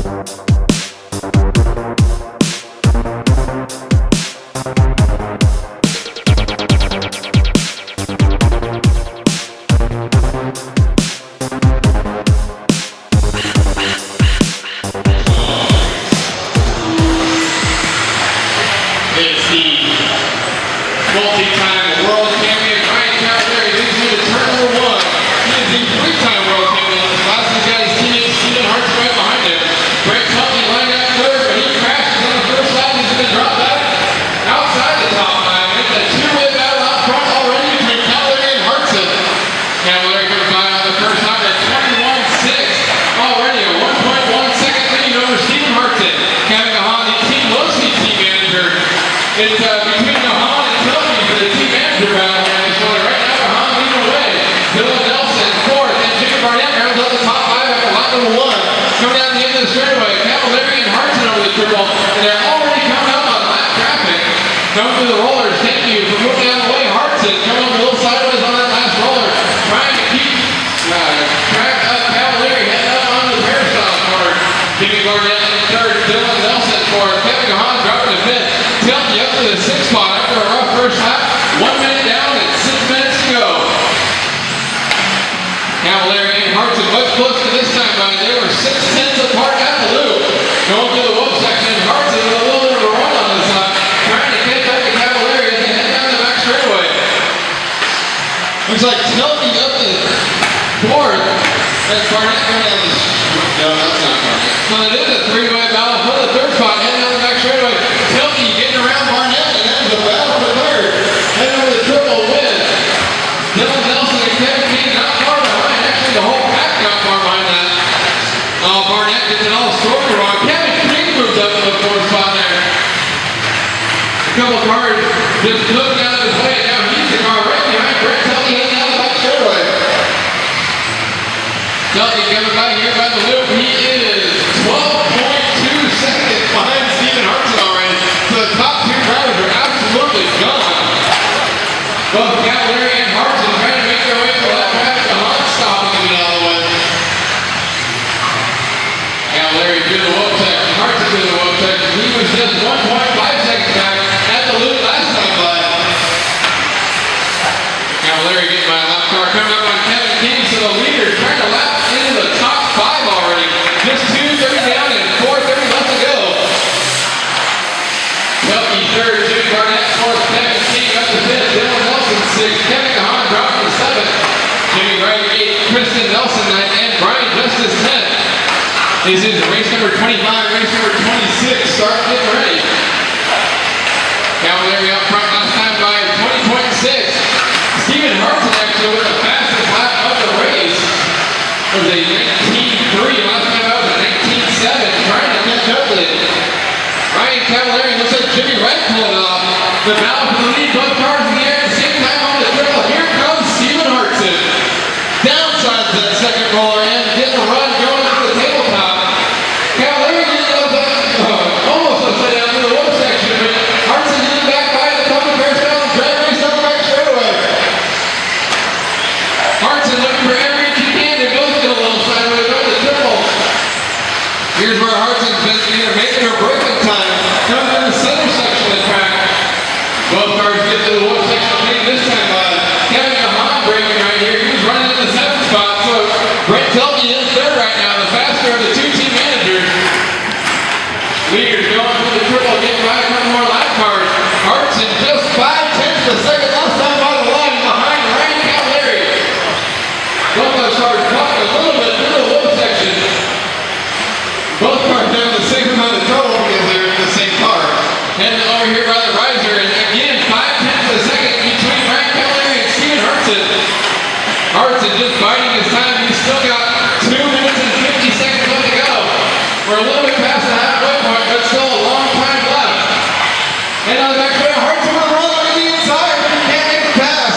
multi-time world champion Ryan Cavalieri leads you to turn number 1. He is the 3-time world champion. Last of got his teammate Steven Hart's right behind him. Brent Tucky lined up third, but he crashes on the first lap. He's going to drop back outside the top 9. It's a two-way battle out front already between Cavalieri and Hartson. Cavalieri comes by on the first lap at 21.6. Already a 1.1 second lead over Steven Hartson. Kevin Gahan, the team mostly team manager. It's between Gahan and Tucky for the team manager battle. And it's right now Gahan leading the way. Dylan Nelson fourth, and Jimmy Barnett rounds up the top 5 after lap number 1. Coming down the end of the straightaway, Cavalieri and Hartson over the triple, and they're already coming up on lap traffic. Coming through the rollers, thank you for moving down the way. Hartson coming up a little sideways on that last roller, trying to keep track of Cavalieri heading up on the peristyle corner. Jimmy Barnett in third, Dylan Nelson fourth, Kevin Gahan dropping to fifth. Tilty up to the 6th spot after a rough first lap. 1 minute down and 6 minutes to go. Cavalieri and Hartson much closer this time, but they were 6/10 apart at the loop. Going through the whoop section, Hartson with a little bit of a run on this side, trying to catch up to Cavalieri as they head down the back straightaway. Looks like Tilty up to 4th. That's Barnett coming down the no, that's not Barnett. So it is a 3-way battle for the 3rd spot, heading down the back straightaway. Tilty getting around Barnett, and that is a battle for 3rd. Heading over the triple win. Dylan Nelson and Kevin King not far behind. Actually, the whole pack not far behind that. Oh, Barnett gets it all sorted wrong. Kevin King moves up to the 4th spot there. A couple cars just looking out of his way. Now he's the car right behind Brent Tucky heading down the back straightaway. Tucky coming by here by the loop. He is 12.2 seconds behind Steven Hartson already. So the top 2 drivers are absolutely gone. Both Cavalieri and Hartson trying to make their way for that pass. The Hart stopping to get out of the way. Cavalieri through the whoop section. Hartson through the whoop section. He was just 1.5 seconds back at the loop last time by. Cavalieri getting by a lap car. Coming up on Kevin King. So the leader trying to lap into the top 5 already. Just 2:30 down and 4:30 left to go. Tucky third, Jimmy Barnett fourth, Kevin King up to 5th, Dylan Nelson 6th, Kevin Gahan dropping to 7th, Jimmy Wright 8th, Kristen Nelson 9th, and Brian Justice 10th. This is race number 25, race number 26. Start getting ready. Cavalieri up front last time by 20.6. Steven Hartson actually with the fastest lap of the race. It was a 19.3. Last time out was a 19.7. Trying to catch up with it. Ryan Cavalieri looks like Jimmy Wright pulled it off. The battle for the lead, both cars in the air at the same time on the triple. Here comes Steven Hartson. Downsides that second roller and getting a run going to the tabletop. Cavalieri getting almost upside down through the whoop section, but Hartson getting back by the top of Peristyle and drag race down the back straightaway. Hartson looking for every inch he can to both get a little sideways over the triple. Here's where Hartson's been either making or breaking time. Coming in the center section of the track. Both cars get to the whoop section this time by Kevin Gahan breaking right here. He was running in the 7th spot, so Brent Tucky is 3rd right now, the faster of the 2 team managers. Leaders going for the triple, getting by a couple more lap cars. Hartson just 5/10 of a second last time by the line behind Ryan Cavalieri. Both those cars caught a little bit through the whoop section. Both cars down the same amount of trouble because they're in the same car. Heading over here by the riser, and again, 5/10 of a second between Ryan Cavalieri and Steven Hartson. Hartson just biding his time. He's still got 2 minutes and 50 seconds left to go. We're a little bit past the halfway point, but still a long time left. And on the back straight, Hartson will run on the inside, but he can't make the pass.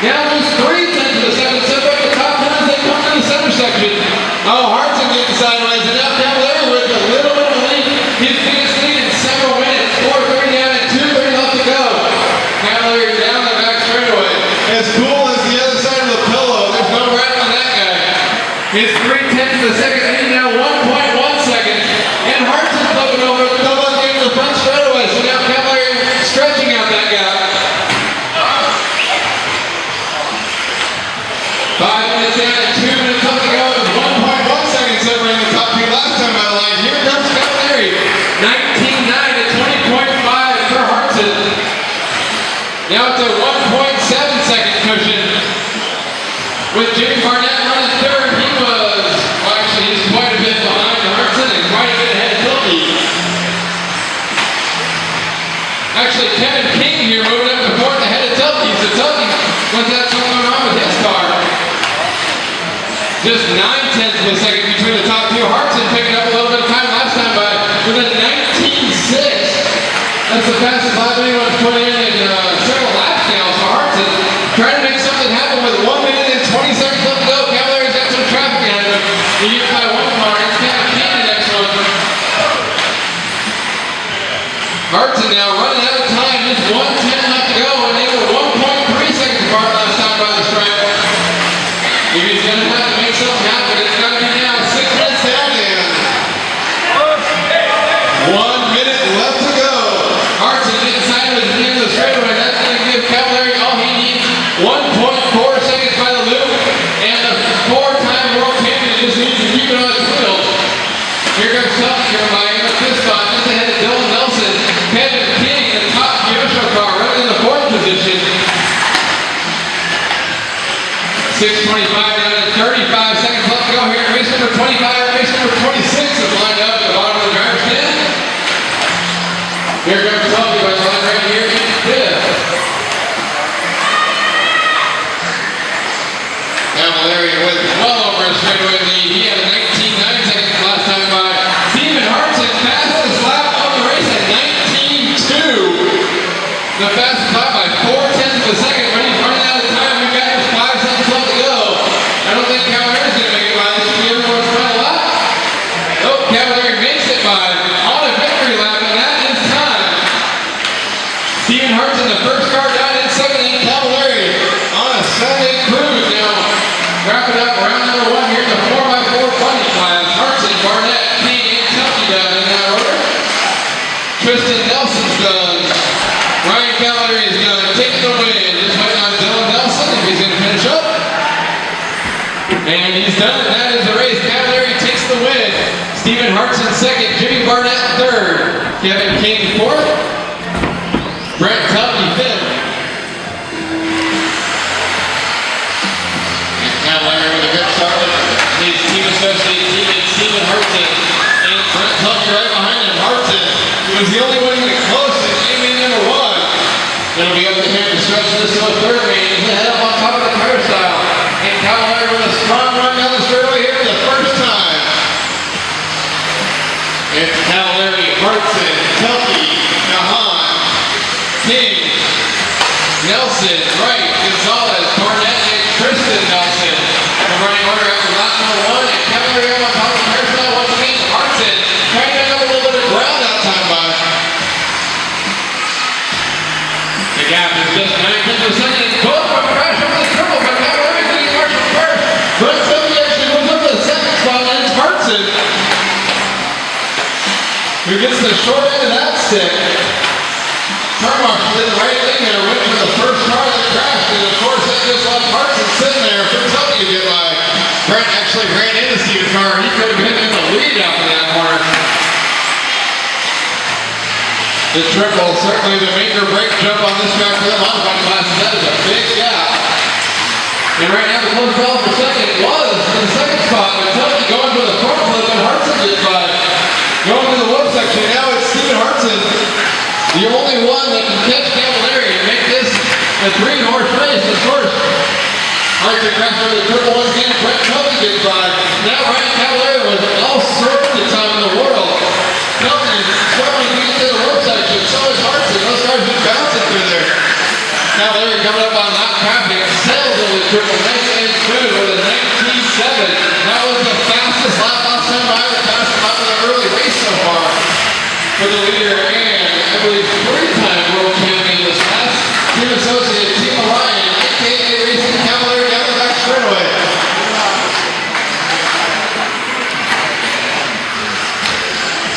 Now there's 3/10 of a second, so at the top 10 as they come to the center section. Oh, Hartson getting sideways, and now Cavalieri with a little bit of a lead. His biggest lead in several minutes. 4:30 down and 2:30 left to go. Cavalieri down the back straightaway. As cool as the other side of the pillow. There's no wrap on that guy. His 3:10 10th of a second, leading now 1.1 seconds. And Hartson's flipping over the double up into the front straightaway. So now Cavalier stretching out that gap. 5 minutes down and 2 minutes left to go. It was 1.1 seconds separating the top two last time by the line. Here comes Cavalier. 19.9 to 20.5 for Hartson. Now it's a 1.7 second cushion. With Jimmy Barnett running third, he was, well actually he's quite a bit behind Hartson and quite a bit ahead of Tilke. Actually, Kevin King here moving up the fourth ahead of Tilke. So Tilke must have something going on with his car. Just 9/10 of a second between the top two. Hartson picking up a little bit of time last time by with a 19.6. That's the fastest lap anyone's put in several laps now. So Hartson trying to make something happen with 1 minute and 20 seconds left to go. Cavalier's got some traffic behind him. He gets by one car. It's Kevin King the next one. Hartson now running out of time. Just 1:10 left to go, and they were 1.3 seconds apart last time by the stripe. If he's going to have to make something happen, it's got to be now. 6 minutes down and 1 minute left to go. Hartson inside of his end of the straightaway. That's going to give Cavalier all he needs. 1.4 seconds by the loop, and the four-time world champion just needs to keep it on his wheels. Here comes Tilke here by him at this spot, just ahead of Dylan Nelson. Kevin King, the top Kyosho car, running in the fourth position. 6:25 down to 35 seconds left to go here. Race number 25, race number 26 is lined up at the bottom of the driver's stand. Here comes Tilke by the line right here in fifth. Cavalier with well over a straightaway lead. He had a 19.9 seconds last time by. Steven Hartson, fastest lap of the race at 19.2. The fastest lap by 4/10 of a second. When he's running out of time, we've got just 5 seconds left to go. I don't think Cavalier's going to make it by. This should be everyone's final lap. Nope, Cavalier makes it by on a victory lap, and that is time. Steven Hartson, the first car down in second, and Cavalier on a Sunday cruise now. Wrapping up round number 1 here in the 4x4 bunny class. Hartson, Barnett, King, and Tilke done in that order. Tristan Nelson's done. Ryan Cavalier is done. Taking the win. Just waiting on Dylan Nelson if he's going to finish up. And he's done. That is the race. Cavalier takes the win. Steven Hartson second. Jimmy Barnett third. Kevin King fourth. Brent Tilke fifth. Cavalier with a good start with his team associate teammate Steven Hartson. And Brent Tilke right behind him. Hartson, who was the only one who got close to aiming number 1. It'll be up to him to stretch this to a third main. He's head up on top of the carousel. And Cavalier with a strong run down the straightaway here for the first time. It's Cavalier, Hartson, Tilke, Kahan, King, Nelson, Wright, Gonzalez, Barnett, and Tristan Nelson. The running order after lap number 1. And Cavalier on top of the carousel once again. Hartson trying to make up a little bit of ground that time by. The gap is just 9/10 of a second. It's both from crash over the triple, but Cavalier is getting marshal first. But Tilke actually moves up to the second spot, and it's Hartson who gets the short end of that stick. Car marshal did the right thing there, went for the first car that crashed, and of course that just left Hartson sitting there for Tilke to get by. Brent actually ran into Steve's car. He could have been in the lead after that corner. The triple, certainly the make or break jump on this track for the modified classes. That is a big gap. And right now the close call for second was in the second spot, but Tilke going to the front flip and Hartson gets by. Going to the whoop section, now it's Steven Hartson, the only one that can catch Cavalier and make this a 3-horse race. Of course, Hartson crashed over the triple once again. Brent Tilke gets by. Now Ryan Cavalier with all sorts of time in the world. Tilke is struggling to get to the whoop section. So is Hartson. Those cars are bouncing through there. Cavalier coming up on lap traffic. Sails over the triple. Nice and smooth with a 19.7. That was the fastest lap last time by. The fastest lap of the early race so far for the leader and I believe 3-time world champion this class. Team associate Team Orion, aka Racing Cavalier down the back straightaway.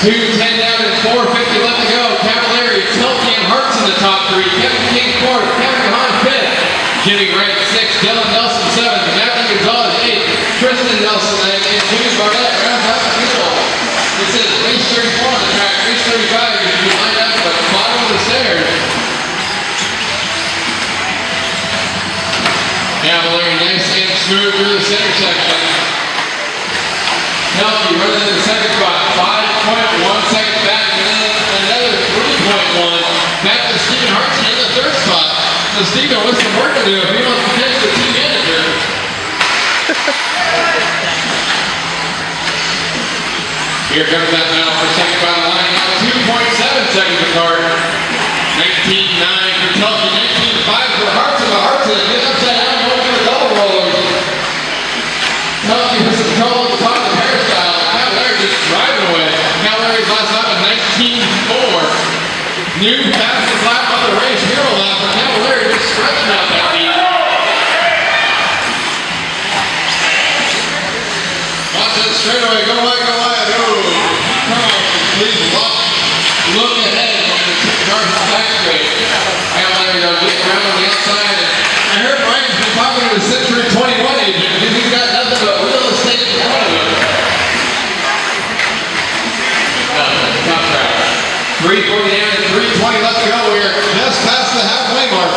2:10 down and 4:50 left to go. Cavallari, Tilke, and Hart's in the top three. Kevin King fourth, Kevin Hahn fifth. Jimmy Wright sixth, Dylan Nelson seventh, Matthew Gonzalez eighth, Tristan Nelson ninth, and Jimmy Barnett rounds out the field. This is race 34 on the track. Race 35 is to be lined up at the bottom of the stairs. Cavallari nice and smooth through the center section. Tilke running in the second spot, 5.1 seconds back, and then another 3.1 back to Stephen Hartson in the third spot. So Stephen, what's some work to do if he wants to finish the team manager? Here comes that battle for second by the line. 2.7 seconds apart. 19.9 for Tilke, 19.5 for Hartson. But Hartson gets upside down going for the double rollers. Tilke has some trouble at the top of the hairstyle. Cavallari just driving away. Cavallari's last lap at 19.4. New fastest lap of the race, hero lap for Cavallari, just stretching out that lead. Watch that straightaway, go wide, oh. Come on, please look ahead when the cars is back straight. Cavallari though getting around on the outside. I heard Brian's been talking to the Century 21 agent because he's got nothing but real estate in front of him. Top track. 3:40 down and 3:20 left to go. We are just past the halfway mark.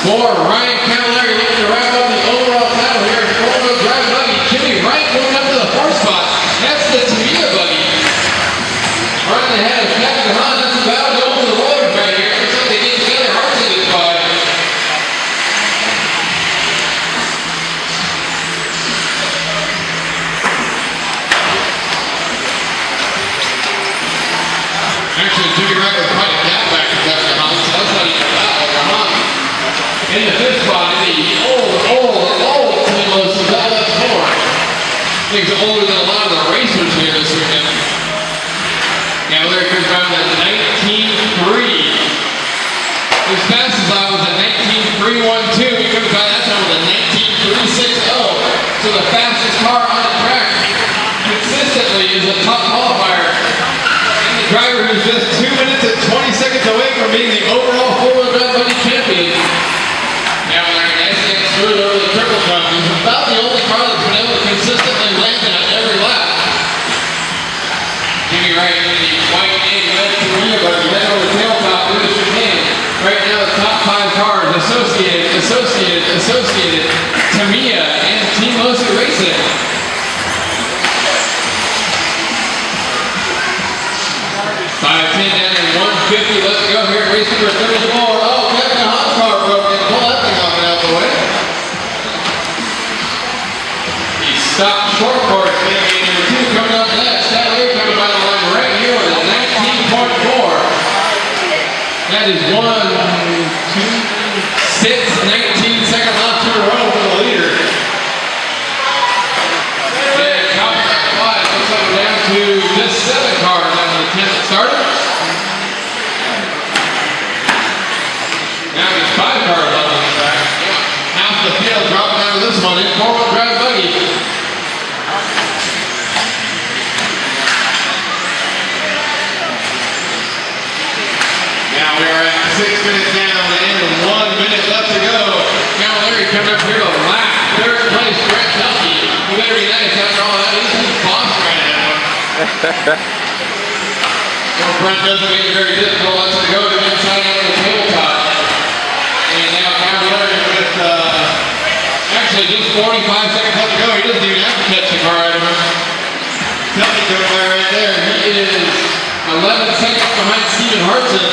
For Ryan Cavallari looking to wrap up the overall title here in four-wheel drive buggy. Jimmy Wright going up to the fourth spot. That's the Tamia buggy. Right ahead of Kevin Hahn. That's about to over the rollers right here. Looks like they get together. Hartson is by. Actually, Jimmy Wright was quite a gap back to Kevin Hahn, so that's not even bad over Hahn. In the fifth spot, the old Team Losses out of four. I think it's older than a lot of the racers here this weekend. Cavallari comes down to 19.3. His fastest lap was a 19.312. He comes by that time with a 19.360. So the fastest car on the track consistently is a top qualifier. Driver who's just 2 minutes and 20 seconds away from being the overall four-wheel drive buggy champion. Cavallari nice and smooth over the triple jump. He's about the only car that's been able to consistently land it on every lap. Jimmy Wright in the white and red Tamia buggy, heading over the tailtop with the chicane. Right now the top five cars, Associated, Tamia, and Team Losi Racing. 5:10 down and 1:50 left to go here at race number 34. Oh, Kevin Hahn's car broke in. Pull that thing off and out of the way. He stopped short course, making number 2 coming up next. Cavallari coming by the line right here with a 19.4. That is 1, 2, 6, 19-second lap to a row for the leader. And Cavallari 5 looks like we're down to just 7 cars after the 10th started. Now there's 5 cars on the track. Half the field dropping out of this one in four-wheel drive buggy. Now we are at 6 minutes down and 1 minute left to go. Cavallari coming up here to lap third place. Brett Tilke. You better be nice after all that. He's the boss right now. Well, Brent doesn't make it very difficult. Let's go to the inside out of the tabletop. And now Cavallari with actually just 45 seconds left to go. He doesn't even have to catch the car out of him. Tilke coming by right there. He is 11 seconds behind Stephen Hartson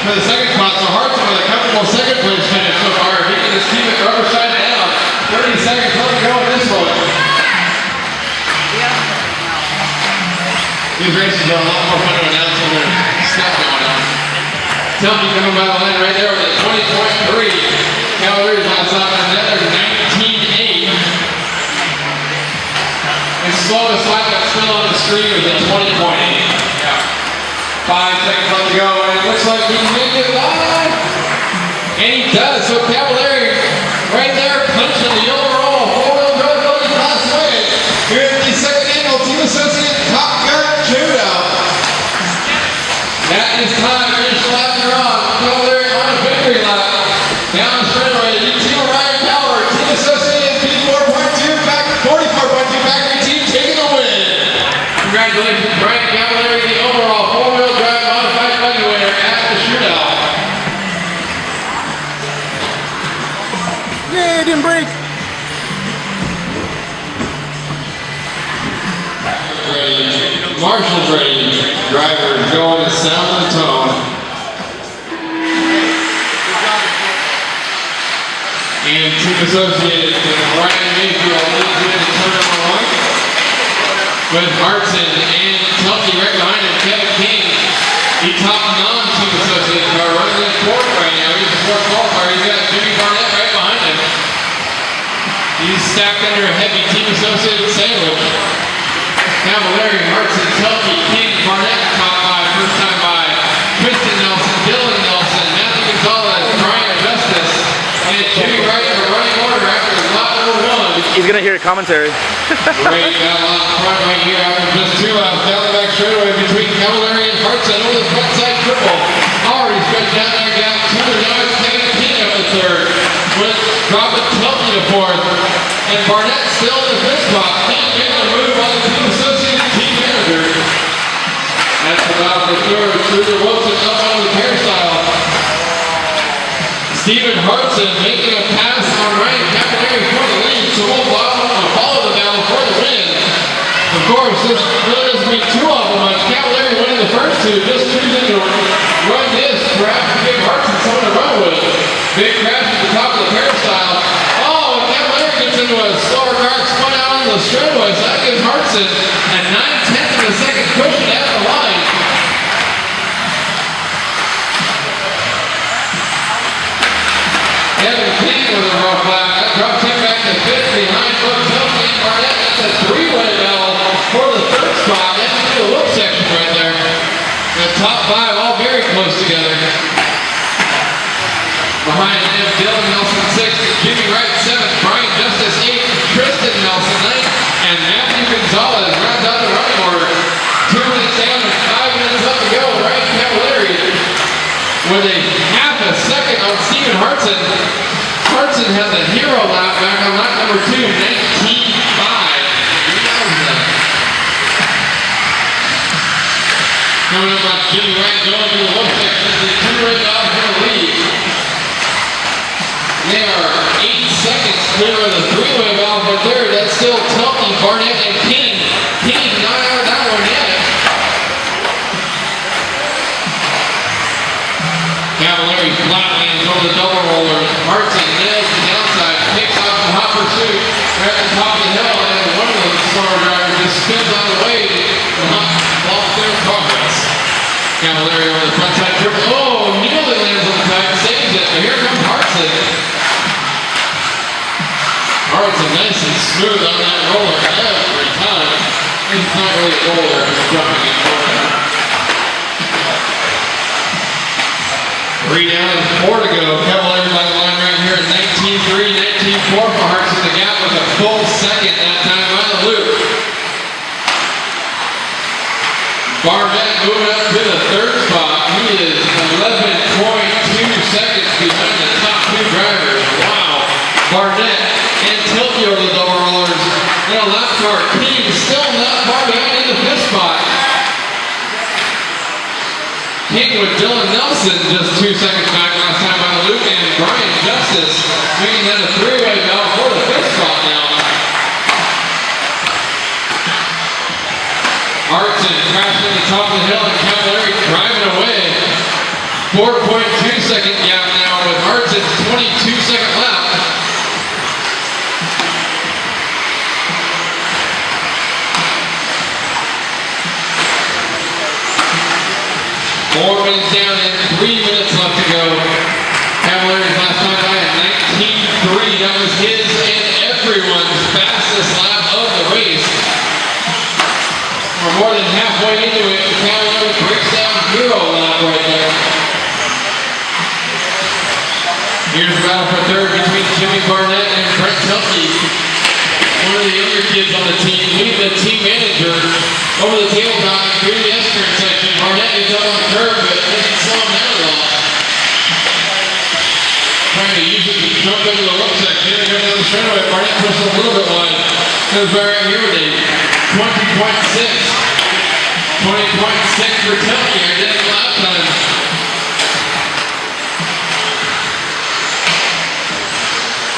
for the second spot. So Hartson with a comfortable second place finish so far. If he can just keep it rubber side down. 30 seconds left to go in this one. These races are a lot more fun to announce when there's stuff going on. Tilke coming by the line right there with a 20.3. Cavallari's last lap another 19.8. And slowest lap that's still on the screen was a 20.8. Yeah. 5 seconds left to go, and it looks like he can make it live. And he does. So Cavallari right there punching the overall four-wheel drive buggy class win here at the second annual Team Associate Top Gun Shootout. Congratulations, Brian Cavallari, the overall four-wheel drive modified buggy winner at the shootout. Yay, it didn't break. Ready. Marshall's ready. Driver going to sound the tone. And team associated with Ryan Mayfield leads in turn number 1. With Hartson and Tucky right behind him. Kevin King, the top non-team associated car, running in fourth right now. He's the fourth qualifier. He's got Jimmy Barnett right behind him. He's stacked under a heavy team associated sandwich. Cavallari, Hartson, Tucky, King, Barnett, top 5, first time by Kristen Nelson, Dylan Nelson, Matthew Gonzalez, Brian Justice, and Jimmy Wright in the running order after lap number 1. He's gonna hear a commentary. Great battle out front right here after just 2 laps. Down the back straightaway between Cavallari and Hartson over the front side triple. Already stretched down their gap. 2 yards, Kevin King up to 3rd. With dropping Tucky to 4th. And Barnett still in the 5th spot. Can't make the move on the team associated team manager. That's about the 3rd. Truder Wilson up on the hairstyle. Stephen Hartson making a pass on Ryan Cavallari for the lead. So we'll follow the battle for the win. Of course, this really doesn't mean too awful much. Cavallari winning the first 2, just choosing to run this, perhaps to give Hartson someone to run with. Big crash at the top of the hairstyle. Oh, and Cavallari gets into a slower car, spun out on the straightaway. So that gives Hartson a 9/10 of a second cushion at the line. Kevin King with a rough lap. That drops him back to 5th behind both Tucky and Barnett. That's a 3-way battle for the 3rd spot. That's the look section right there. The top 5 all very close together. Behind him, Dylan Nelson 6th, Jimmy Wright 7th, Brian Justice 8th, Tristan Nelson 9th, and Matthew Gonzalez rounds out the running order. 2 minutes down and 5 minutes left to go. Ryan Cavallari with a half a second on Stephen Hartson. Hartson has a hero lap back on lap number 2, 19.5. Coming up on Jimmy Wright going to the look section. The 2-way battle for the lead. They are 8 seconds clear of the 3-way battle for 3rd. That's still Tucky, Barnett, and King. King not out of that one yet. Cavallari flatlands over the double rollers. Hartson nails the downside, takes off the hot pursuit right at the top of the hill, and one of the slower drivers just spins out of the way to block their progress. Cavallari over the front side triple. Oh, nearly lands on the side, saves it, but here comes Hartson. Hartson nice and smooth on that roller every time. It's not really a roller, it's jumping in front. 3 down and 4 to go. Cavallari by the line right here at 19.3, 19.4 for Hartson. The gap was a full second that time by the loop. Barnett moving up to the 3rd spot. He is 11.2 seconds behind the top 2 drivers. Wow. Barnett and Tilke over the double rollers. And a lap car. King still not far behind in the 5th spot. King with Dylan Nelson just 2 seconds back last time by the loop, and Brian Justice making that a 3-way battle for the 5th spot now. Hartson crashing at the top of the hill and Cavallari driving away. 4.2 second gap now with Hartson's 22 second lap. Four minutes down and 3 minutes left to go. Cavallari's last time by at 19.3. That was his and everyone's fastest lap of the race. We're more than halfway into it. Cavallari breaks down hero lap right there. Here's the battle for 3rd between Jimmy Barnett and Brent Tucky. One of the younger kids on the team, leading the team manager over the tabletop through the S-turn section. Barnett is up on the curve, but doesn't slow him down at all. Trying to use it to jump into the look section. Here comes down the straightaway. Barnett pushes a little bit wide. Goes right here with a 20.6. 20.6 for Telky, identical lap time.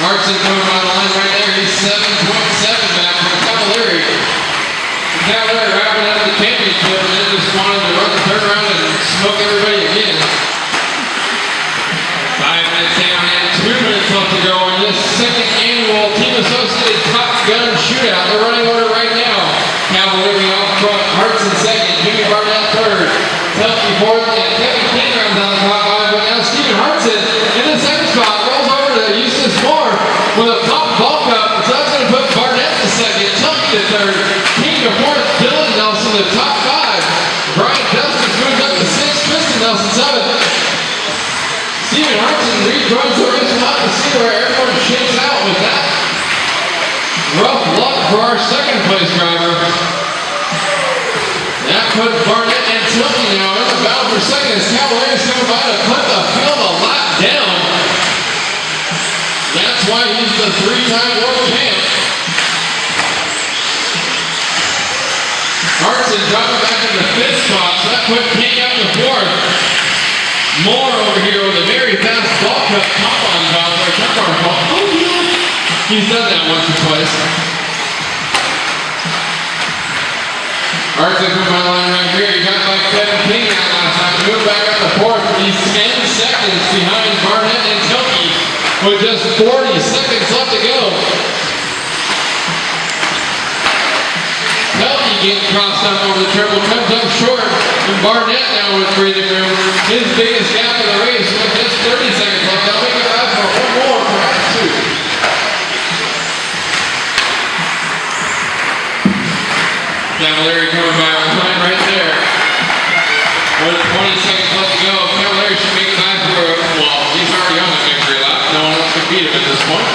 Hartson coming by the line right there. He's 7.7 back from Cavalieri. Cavalieri wrapping up the championship and then just wanted to run the third round and smoke everybody again. 5 minutes down and 2 minutes left to go in this second annual Team Associated Top Gun Shootout. The running order right now. Cavalieri out front, Hartson second, Jimmy Barnett third, Telky fourth, and Kevin King rounds on the top 5. But now Stephen Hartson in the second spot rolls over to Eustace Moore with a pop ball cup. So that's going to put Barnett to second, Telky to third, King to fourth, Dylan Nelson to top 5. Brian Justice moves up to 6th, Tristan Nelson 7th. Stephen Hartson rejoins the race. We'll have to see where everyone shakes out with that. Rough luck for our second place driver. That puts Barnett and Tilton now in the battle for second as Cavalier's coming by to put the field a lap down. That's why he's the 3-time world champ. Hartson dropping back in the 5th spot, so that put King up to 4th. Moore over here with a very fast ball cut top on top, or top on ball. Oh yeah! He's done that once or twice. Hartson coming by the line right here. You got like Kevin King out last time. Moved back up to 4th. He's 10 seconds behind Barnett and Tilke with just 40 seconds left to go. Tilke getting crossed up over the triple, comes up short. And Barnett now with breathing room. His biggest gap of the race with just 30 seconds left. That'll make it lap for one more, perhaps 2. Cavalieri coming by on time right there. With 20 seconds left to go, Cavalieri should make it back for a, well, he's already on the victory lap. No one else can beat him at this point.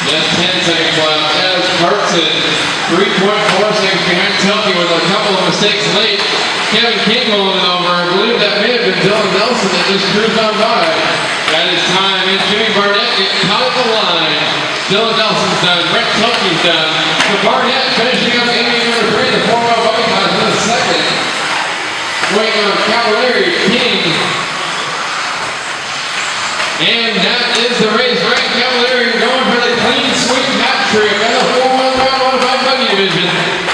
Just 10 seconds left as Hartson, 3.4 seconds behind Telke with a couple of mistakes late. Kevin King rolling it over. I believe that may have been Dylan Nelson that just cruised on by. That is time, and Jimmy Barnett getting caught at the line. Dylan Nelson's done, Brett Telke's done. So Barnett finishing up inning number 3, the 4-mile Buggy class in the second. Waiting on Cavalieri, King. And that is the race, right? Cavalieri going for the clean sweep hat trick and the 4-mile round 105 Buggy division,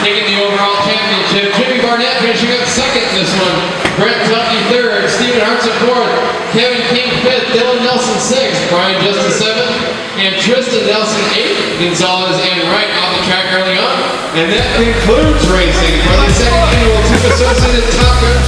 taking the overall championship. Jimmy Barnett finishing up second in this one. Brett Telke third, Stephen Hartson fourth, Kevin King fifth, Dylan Nelson sixth, Brian Justice seventh, and Tristan Nelson eighth. Gonzalez and Wright off the track early on. And that concludes racing for the second annual Team Associated Top Gun